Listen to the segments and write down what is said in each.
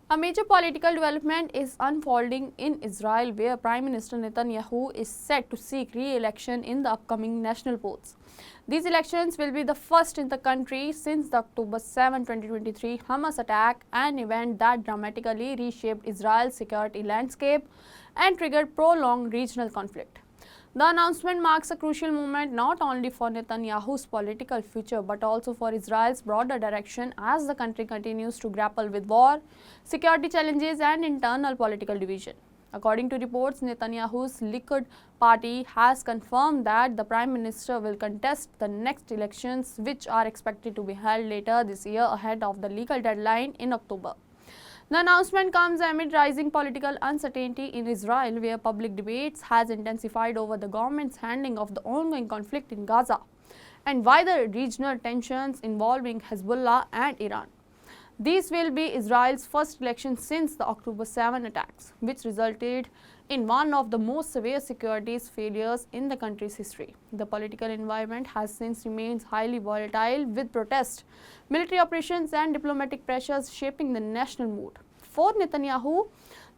A major political development is unfolding in Israel, where Prime Minister Netanyahu is set to seek re-election in the upcoming national polls. These elections will be the first in the country since the October 7, 2023 Hamas attack, an event that dramatically reshaped Israel's security landscape and triggered prolonged regional conflict. The announcement marks a crucial moment not only for Netanyahu's political future but also for Israel's broader direction as the country continues to grapple with war, security challenges, and internal political division. According to reports, Netanyahu's Likud party has confirmed that the Prime Minister will contest the next elections, which are expected to be held later this year ahead of the legal deadline in October. The announcement comes amid rising political uncertainty in Israel, where public debates has intensified over the government's handling of the ongoing conflict in Gaza and wider regional tensions involving Hezbollah and Iran. These will be Israel's first election since the October 7 attacks, which resulted in one of the most severe security failures in the country's history. The political environment has since remained highly volatile, with protests, military operations, and diplomatic pressures shaping the national mood. For Netanyahu,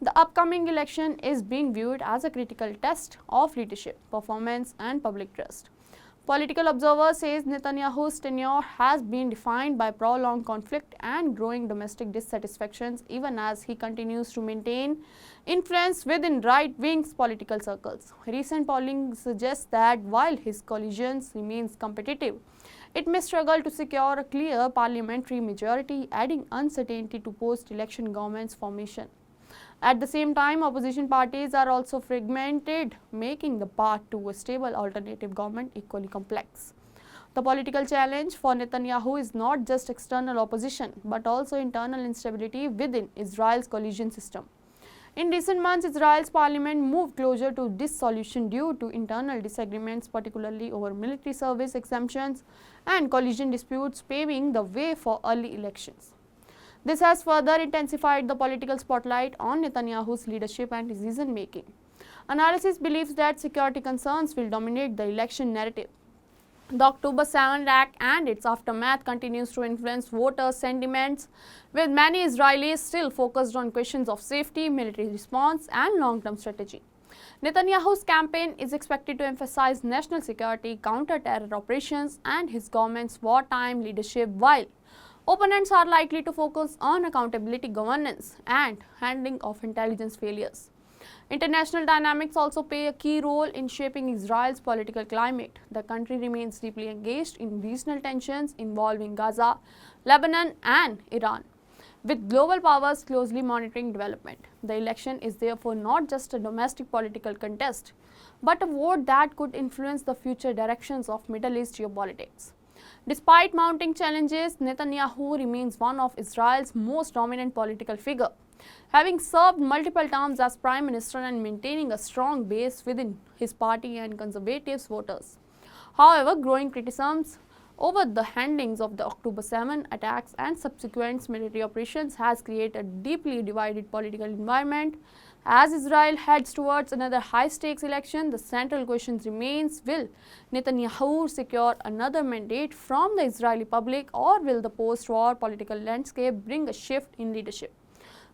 the upcoming election is being viewed as a critical test of leadership, performance, and public trust. Political observers say Netanyahu's tenure has been defined by prolonged conflict and growing domestic dissatisfactions, even as he continues to maintain influence within right-wing political circles. Recent polling suggests that while his coalition remains competitive, it may struggle to secure a clear parliamentary majority, adding uncertainty to post-election government's formation. At the same time, opposition parties are also fragmented, making the path to a stable alternative government equally complex. The political challenge for Netanyahu is not just external opposition, but also internal instability within Israel's coalition system. In recent months, Israel's parliament moved closer to dissolution due to internal disagreements, particularly over military service exemptions and coalition disputes, paving the way for early elections. This has further intensified the political spotlight on Netanyahu's leadership and decision-making. Analysis believes that security concerns will dominate the election narrative. The October 7 attack and its aftermath continues to influence voter sentiments, with many Israelis still focused on questions of safety, military response, and long-term strategy. Netanyahu's campaign is expected to emphasize national security, counter-terror operations, and his government's wartime leadership, while opponents are likely to focus on accountability, governance, and handling of intelligence failures. International dynamics also play a key role in shaping Israel's political climate. The country remains deeply engaged in regional tensions involving Gaza, Lebanon, and Iran, with global powers closely monitoring development. The election is therefore not just a domestic political contest, but a vote that could influence the future directions of Middle East geopolitics. Despite mounting challenges, Netanyahu remains one of Israel's most dominant political figures, having served multiple terms as prime minister and maintaining a strong base within his party and conservative voters. However, growing criticisms over the handlings of the October 7 attacks and subsequent military operations has created a deeply divided political environment. As Israel heads towards another high-stakes election, the central question remains: will Netanyahu secure another mandate from the Israeli public, or will the post-war political landscape bring a shift in leadership?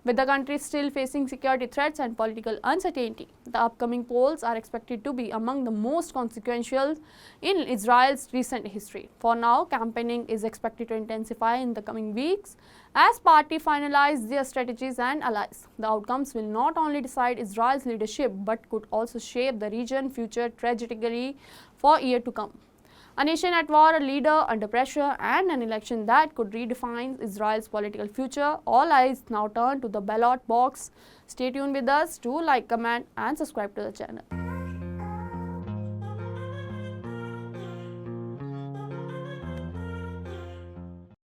With the country still facing security threats and political uncertainty, the upcoming polls are expected to be among the most consequential in Israel's recent history. For now, campaigning is expected to intensify in the coming weeks as parties finalize their strategies and allies. The outcomes will not only decide Israel's leadership but could also shape the region's future trajectory for years to come. A nation at war, a leader under pressure, and an election that could redefine Israel's political future. All eyes now turn to the ballot box. Stay tuned with us. Do like, comment, and subscribe to the channel.